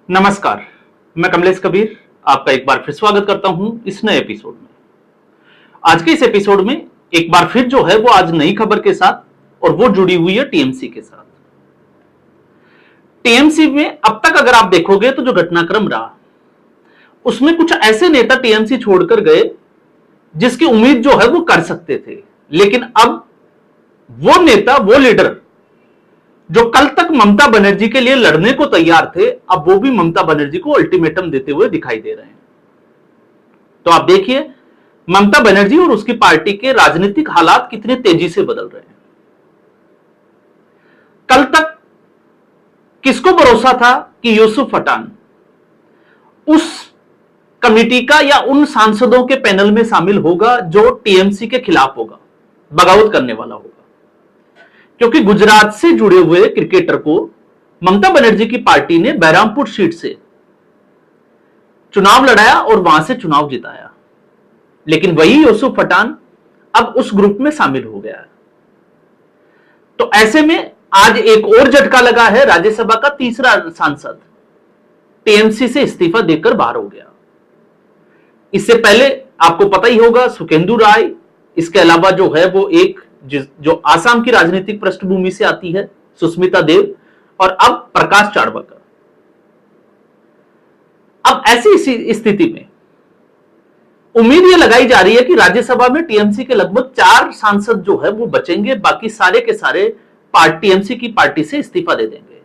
नमस्कार, मैं कमलेश कबीर आपका एक बार फिर स्वागत करता हूं इस नए एपिसोड में। आज के इस एपिसोड में एक बार फिर जो है वो आज नई खबर के साथ और वो जुड़ी हुई है टीएमसी के साथ। टीएमसी में अब तक अगर आप देखोगे तो जो घटनाक्रम रहा उसमें कुछ ऐसे नेता टीएमसी छोड़कर गए जिसकी उम्मीद जो है वो कर सकते थे, लेकिन अब वो नेता, वो लीडर जो कल तक ममता बनर्जी के लिए लड़ने को तैयार थे, अब वो भी ममता बनर्जी को अल्टीमेटम देते हुए दिखाई दे रहे हैं। तो आप देखिए ममता बनर्जी और उसकी पार्टी के राजनीतिक हालात कितने तेजी से बदल रहे हैं। कल तक किसको भरोसा था कि यूसुफ पठान उस कमेटी का या उन सांसदों के पैनल में शामिल होगा जो टीएमसी के खिलाफ होगा, बगावत करने वाला होगा। क्योंकि गुजरात से जुड़े हुए क्रिकेटर को ममता बनर्जी की पार्टी ने बहरामपुर सीट से चुनाव लड़ाया और वहां से चुनाव जिताया, लेकिन वही यूसुफ पठान अब उस ग्रुप में शामिल हो गया है। तो ऐसे में आज एक और झटका लगा है। राज्यसभा का तीसरा सांसद टीएमसी से इस्तीफा देकर बाहर हो गया। इससे पहले आपको पता ही होगा सुखेंदु राय, इसके अलावा जो है वो एक जो आसाम की राजनीतिक पृष्ठभूमि से आती है सुष्मिता देव, और अब प्रकाश चाड़वकर। अब ऐसी स्थिति में उम्मीद यह लगाई जा रही है कि राज्यसभा में टीएमसी के लगभग 4 सांसद जो है वो बचेंगे, बाकी सारे के सारे टीएमसी की पार्टी से इस्तीफा दे देंगे।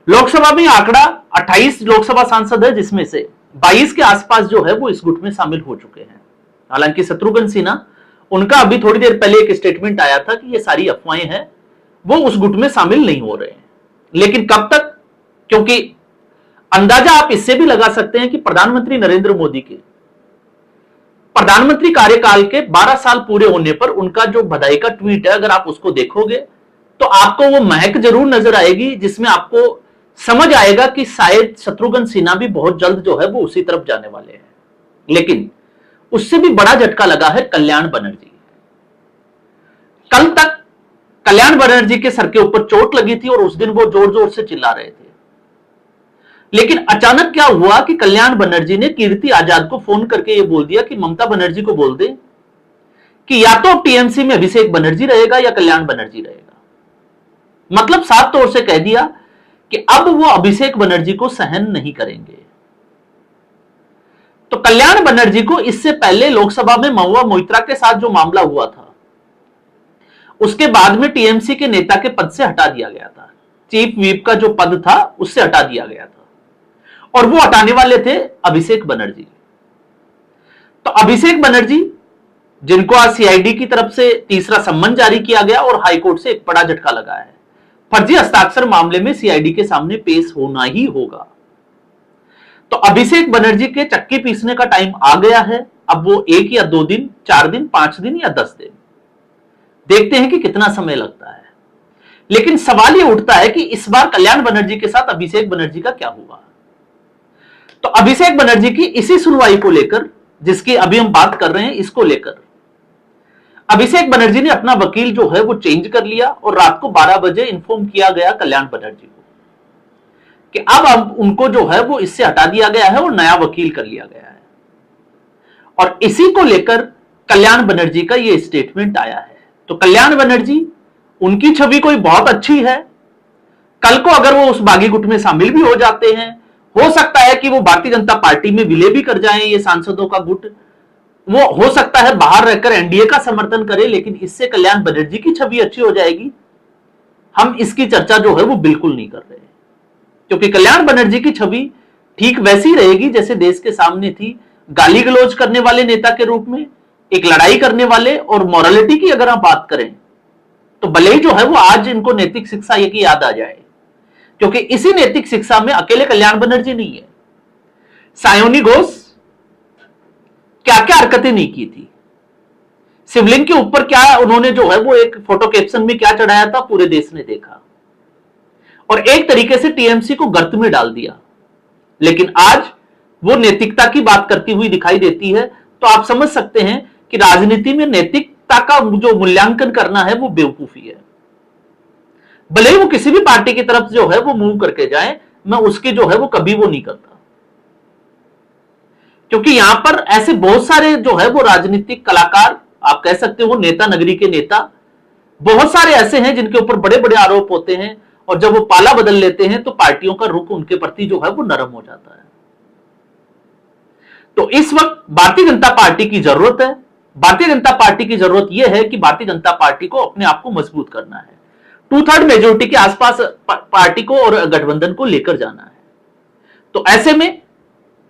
लोकसभा में आंकड़ा 28 लोकसभा सांसद है, जिसमें से 22 के आसपास जो है वो इस गुट में शामिल हो चुके हैं। हालांकि शत्रुघ्न सिन्हा, उनका अभी थोड़ी देर पहले एक स्टेटमेंट आया था कि ये सारी अफवाहें हैं, वो उस गुट में शामिल नहीं हो रहे हैं। लेकिन कब तक? क्योंकि अंदाजा आप इससे भी लगा सकते हैं कि प्रधानमंत्री नरेंद्र मोदी के प्रधानमंत्री कार्यकाल के 12 साल पूरे होने पर उनका जो बधाई का ट्वीट है, अगर आप उसको देखोगे तो आपको वो महक जरूर नजर आएगी, जिसमें आपको समझ आएगा कि शायद शत्रुघ्न सिन्हा भी बहुत जल्द जो है वो उसी तरफ जाने वाले हैं। लेकिन उससे भी बड़ा झटका लगा है कल्याण बनर्जी। कल तक कल्याण बनर्जी के सर के ऊपर चोट लगी थी और उस दिन वो जोर जोर से चिल्ला रहे थे। लेकिन अचानक क्या हुआ कि कल्याण बनर्जी ने कीर्ति आजाद को फोन करके ये बोल दिया कि ममता बनर्जी को बोल दे कि या तो टीएमसी में अभिषेक बनर्जी रहेगा या कल्याण बनर्जी रहेगा। मतलब साफ तौर से कह दिया कि अब वो अभिषेक बनर्जी को सहन नहीं करेंगे। तो कल्याण बनर्जी को इससे पहले लोकसभा में महुआ मोइत्रा के साथ जो मामला हुआ था, उसके बाद में टीएमसी के नेता के पद से हटा दिया गया था। चीफ व्हिप का जो पद था उससे हटा दिया गया था, और वो हटाने वाले थे अभिषेक बनर्जी। तो अभिषेक बनर्जी, जिनको आज सीआईडी की तरफ से तीसरा सम्मन जारी किया गया और हाईकोर्ट से एक बड़ा झटका लगा है, फर्जी हस्ताक्षर मामले में सीआईडी के सामने पेश होना ही होगा। तो अभिषेक बनर्जी के चक्की पीसने का टाइम आ गया है। अब वो 1 या 2 दिन, 4 दिन, 5 दिन या 10 दिन, देखते हैं कि कितना समय लगता है। लेकिन सवाल ये उठता है कि इस बार कल्याण बनर्जी के साथ अभिषेक बनर्जी का क्या हुआ। तो अभिषेक बनर्जी की इसी सुनवाई को लेकर, जिसकी अभी हम बात कर रहे हैं, इसको लेकर अभिषेक बनर्जी ने अपना वकील जो है वो चेंज कर लिया और रात को 12 बजे इन्फॉर्म किया गया कल्याण बनर्जी को कि अब उनको जो है वो इससे हटा दिया गया है और नया वकील कर लिया गया है। और इसी को लेकर कल्याण बनर्जी का ये स्टेटमेंट आया है। तो कल्याण बनर्जी, उनकी छवि कोई बहुत अच्छी है। कल को अगर वो उस बागी गुट में शामिल भी हो जाते हैं, हो सकता है कि वो भारतीय जनता पार्टी में विलय भी कर जाएं। ये सांसदों का गुट, वो हो सकता है बाहर रहकर एनडीए का समर्थन करे, लेकिन इससे कल्याण बनर्जी की छवि अच्छी हो जाएगी, हम इसकी चर्चा जो है वो बिल्कुल नहीं कर रहे। क्योंकि कल्याण बनर्जी की छवि ठीक वैसी रहेगी जैसे देश के सामने थी, गाली गलौज करने वाले नेता के रूप में, एक लड़ाई करने वाले। और मोरालिटी की अगर आप बात करें तो भले ही जो है वो आज इनको नैतिक शिक्षा ये की याद आ जाए, क्योंकि इसी नैतिक शिक्षा में अकेले कल्याण बनर्जी नहीं है। सायोनी घोष क्या क्या हरकतें नहीं की थी, शिवलिंग के ऊपर क्या उन्होंने जो है वो एक फोटो कैप्शन में क्या चढ़ाया था, पूरे देश ने देखा, और एक तरीके से टीएमसी को गर्त में डाल दिया। लेकिन आज वो नैतिकता की बात करती हुई दिखाई देती है। तो आप समझ सकते हैं कि राजनीति में नैतिकता का जो मूल्यांकन करना है वो बेवकूफी है। भले ही वो किसी भी पार्टी की तरफ जो है वो मूव करके जाए, मैं उसकी जो है वो कभी वो नहीं करता, क्योंकि यहां पर ऐसे बहुत सारे जो है वो राजनीतिक कलाकार, आप कह सकते हो नेता नगरी के नेता, बहुत सारे ऐसे हैं जिनके ऊपर बड़े बड़े आरोप होते हैं, और जब वो पाला बदल लेते हैं तो पार्टियों का रुख उनके प्रति जो है वो नरम हो जाता है। तो इस वक्त भारतीय जनता पार्टी की जरूरत है, भारतीय जनता पार्टी की जरूरत यह है कि भारतीय जनता पार्टी को अपने आप को मजबूत करना है, 2/3 मेजोरिटी के आसपास पार्टी को और गठबंधन को लेकर जाना है। तो ऐसे में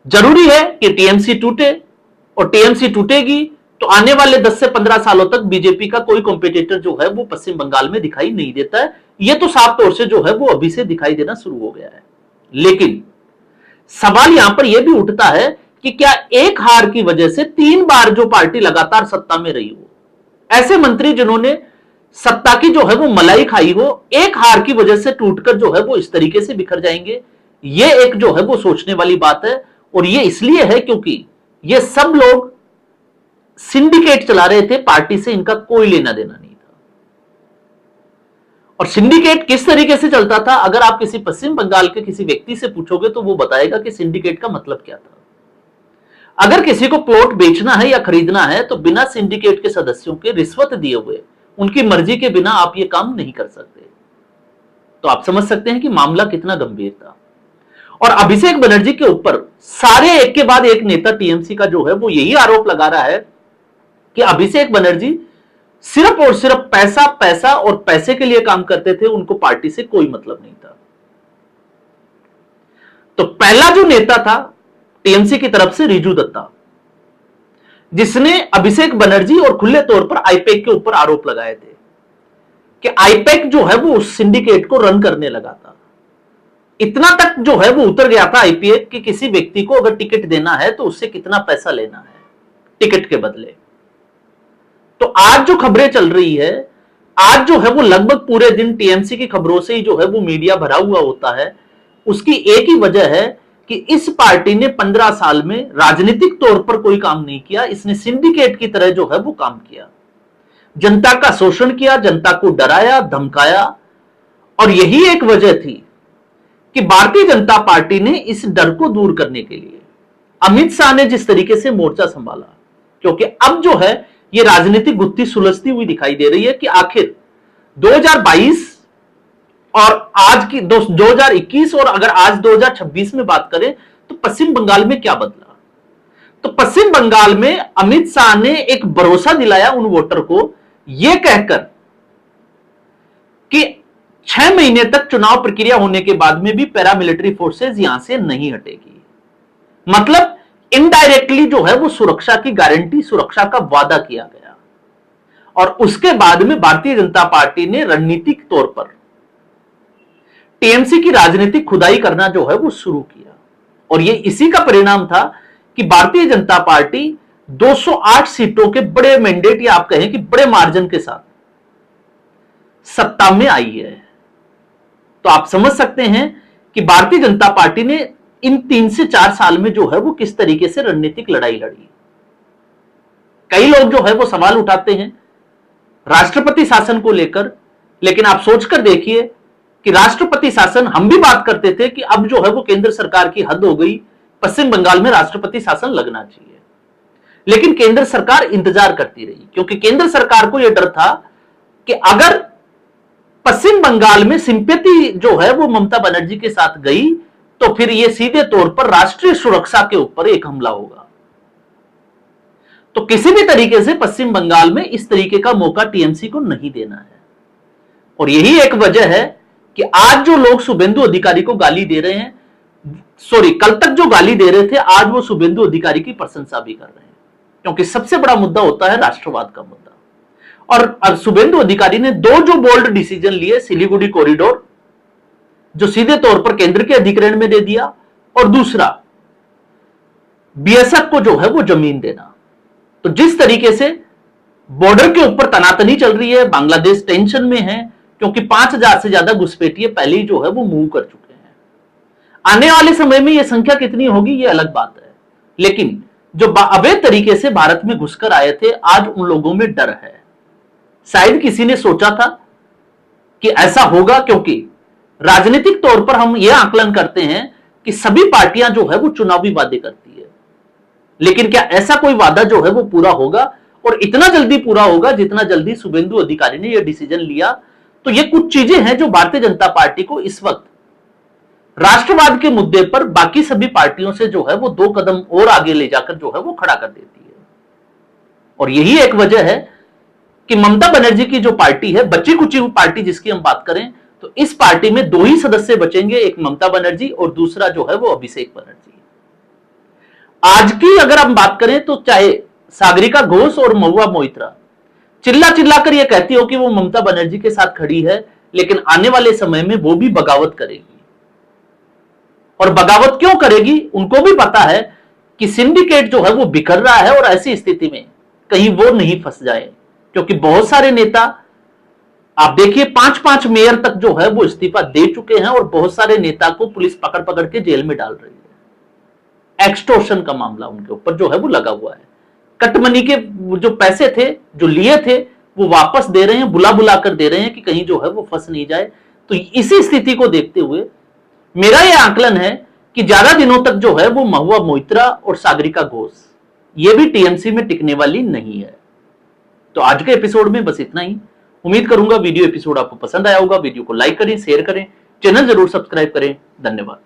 जरूरी है कि टीएमसी टूटे, और टीएमसी टूटेगी तो आने वाले 10 से 15 सालों तक बीजेपी का कोई कॉम्पिटिटर जो है वो पश्चिम बंगाल में दिखाई नहीं देता है। यह तो साफ तौर से जो है वो अभी से दिखाई देना शुरू हो गया है। लेकिन सवाल यहां पर यह भी उठता है कि क्या एक हार की वजह से 3 बार जो पार्टी लगातार सत्ता में रही हो, ऐसे मंत्री जिन्होंने सत्ता की जो है वो मलाई खाई हो, एक हार की वजह से टूटकर जो है वो इस तरीके से बिखर जाएंगे? यह एक जो है वो सोचने वाली बात है। और यह इसलिए है क्योंकि ये सब लोग सिंडिकेट चला रहे थे, पार्टी से इनका कोई लेना देना नहीं था। और सिंडिकेट किस तरीके से चलता था, अगर आप किसी पश्चिम बंगाल के किसी व्यक्ति से पूछोगे तो वो बताएगा कि सिंडिकेट का मतलब क्या था। अगर किसी को प्लॉट बेचना है या खरीदना है तो बिना सिंडिकेट के सदस्यों के रिश्वत दिए हुए, उनकी मर्जी के बिना आप ये काम नहीं कर सकते। तो आप समझ सकते हैं कि मामला कितना गंभीर था। और अभिषेक बनर्जी के ऊपर सारे एक के बाद एक नेता टीएमसी का जो है वो यही आरोप लगा रहा है कि अभिषेक बनर्जी सिर्फ और सिर्फ पैसा पैसा और पैसे के लिए काम करते थे, उनको पार्टी से कोई मतलब नहीं था। तो पहला जो नेता था टीएमसी की तरफ से रिजू दत्ता, जिसने अभिषेक बनर्जी और खुले तौर पर आईपैक के ऊपर आरोप लगाए थे कि आईपैक जो है वो उस सिंडिकेट को रन करने लगा था। इतना तक जो है वो उतर गया था आईपीएक कि किसी व्यक्ति को अगर टिकट देना है तो उससे कितना पैसा लेना है टिकट के बदले। तो आज जो खबरें चल रही है, आज जो है वो लगभग पूरे दिन टीएमसी की खबरों से ही जो है वो मीडिया भरा हुआ होता है। उसकी एक ही वजह है कि इस पार्टी ने 15 साल में राजनीतिक तौर पर कोई काम नहीं किया, इसने सिंडिकेट की तरह जो है वो काम किया, जनता का शोषण किया, जनता को डराया धमकाया। और यही एक वजह थी कि भारतीय जनता पार्टी ने इस डर को दूर करने के लिए अमित शाह ने जिस तरीके से मोर्चा संभाला, क्योंकि अब जो है ये राजनीतिक गुत्थी सुलझती हुई दिखाई दे रही है कि आखिर 2022 और आज की 2021 और अगर आज 2026 में बात करें तो पश्चिम बंगाल में क्या बदला। तो पश्चिम बंगाल में अमित शाह ने एक भरोसा दिलाया उन वोटर को, यह कहकर कि 6 महीने तक चुनाव प्रक्रिया होने के बाद में भी पैरामिलिट्री फोर्सेस यहां से नहीं हटेगी। मतलब इनडायरेक्टली जो है वो सुरक्षा की गारंटी, सुरक्षा का वादा किया गया। और उसके बाद में भारतीय जनता पार्टी ने रणनीतिक तौर पर टीएमसी की राजनीतिक खुदाई करना जो है वो शुरू किया। और ये इसी का परिणाम था कि भारतीय जनता पार्टी 208 सीटों के बड़े मैंडेट या आप कहें कि बड़े मार्जिन के साथ सत्ता में आई है। तो आप समझ सकते हैं कि भारतीय जनता पार्टी ने इन 3 से 4 साल में जो है वो किस तरीके से रणनीतिक लड़ाई लड़ी। कई लोग जो है वो सवाल उठाते हैं राष्ट्रपति शासन को लेकर, लेकिन आप सोचकर देखिए कि राष्ट्रपति शासन, हम भी बात करते थे कि अब जो है वो केंद्र सरकार की हद हो गई, पश्चिम बंगाल में राष्ट्रपति शासन लगना चाहिए। लेकिन केंद्र सरकार इंतजार करती रही, क्योंकि केंद्र सरकार को यह डर था कि अगर पश्चिम बंगाल में सिंपैथी जो है वो ममता बनर्जी के साथ गई तो फिर यह सीधे तौर पर राष्ट्रीय सुरक्षा के ऊपर एक हमला होगा। तो किसी भी तरीके से पश्चिम बंगाल में इस तरीके का मौका टीएमसी को नहीं देना है। और यही एक वजह है कि आज जो लोग शुभेंदु अधिकारी को गाली दे रहे हैं, कल तक जो गाली दे रहे थे, आज वो शुभेंदु अधिकारी की प्रशंसा भी कर रहे हैं, क्योंकि सबसे बड़ा मुद्दा होता है राष्ट्रवाद का मुद्दा। और शुभेंदु अधिकारी ने 2 जो बोल्ड डिसीजन लिए, सिलीगुड़ी कॉरिडोर जो सीधे तौर पर केंद्र के अधिग्रहण में दे दिया, और दूसरा बीएसएफ को जो है वो जमीन देना। तो जिस तरीके से बॉर्डर के ऊपर तनातनी चल रही है, बांग्लादेश टेंशन में है, क्योंकि 5000 से ज्यादा घुसपैठिए पहले ही जो है वो मूव कर चुके हैं। आने वाले समय में यह संख्या कितनी होगी ये अलग बात है, लेकिन जो अवैध तरीके से भारत में घुसकर आए थे, आज उन लोगों में डर है। शायद किसी ने सोचा था कि ऐसा होगा, क्योंकि राजनीतिक तौर पर हम यह आकलन करते हैं कि सभी पार्टियां जो है वो चुनावी वादे करती है, लेकिन क्या ऐसा कोई वादा जो है वो पूरा होगा, और इतना जल्दी पूरा होगा जितना जल्दी शुभेंदु अधिकारी ने यह डिसीजन लिया? तो ये कुछ चीजें हैं जो भारतीय जनता पार्टी को इस वक्त राष्ट्रवाद के मुद्दे पर बाकी सभी पार्टियों से जो है वो 2 कदम और आगे ले जाकर जो है वो खड़ा कर देती है। और यही एक वजह है कि ममता बनर्जी की जो पार्टी है, बची कुची हुई पार्टी जिसकी हम बात करें, तो इस पार्टी में 2 ही सदस्य बचेंगे, एक ममता बनर्जी और दूसरा जो है वो अभिषेक बनर्जी। आज की अगर हम बात करें तो चाहे सागरिका घोष और महुआ मोइत्रा चिल्ला चिल्लाकर यह कहती हो कि वो ममता बनर्जी के साथ खड़ी है, लेकिन आने वाले समय में वो भी बगावत करेगी। और बगावत क्यों करेगी? उनको भी पता है कि सिंडिकेट जो है वो बिखर रहा है, और ऐसी स्थिति में कहीं वो नहीं फंस जाए, क्योंकि बहुत सारे नेता, आप देखिए 5-5 मेयर तक जो है वो इस्तीफा दे चुके हैं, और बहुत सारे नेता को पुलिस पकड़ पकड़ के जेल में डाल रही है। एक्सटॉर्शन का मामला उनके ऊपर जो है वो लगा हुआ है। कटमनी के जो पैसे थे जो लिए थे वो वापस दे रहे हैं, बुला बुला कर दे रहे हैं कि कहीं जो है वो फंस नहीं जाए। तो इसी स्थिति को देखते हुए मेरा यह आकलन है कि ज्यादा दिनों तक जो है वो महुआ मोइत्रा और सागरिका घोष ये भी टीएमसी में टिकने वाली नहीं है। तो आज के एपिसोड में बस इतना ही। उम्मीद करूंगा वीडियो एपिसोड आपको पसंद आया होगा। वीडियो को लाइक करें, शेयर करें, चैनल जरूर सब्सक्राइब करें। धन्यवाद।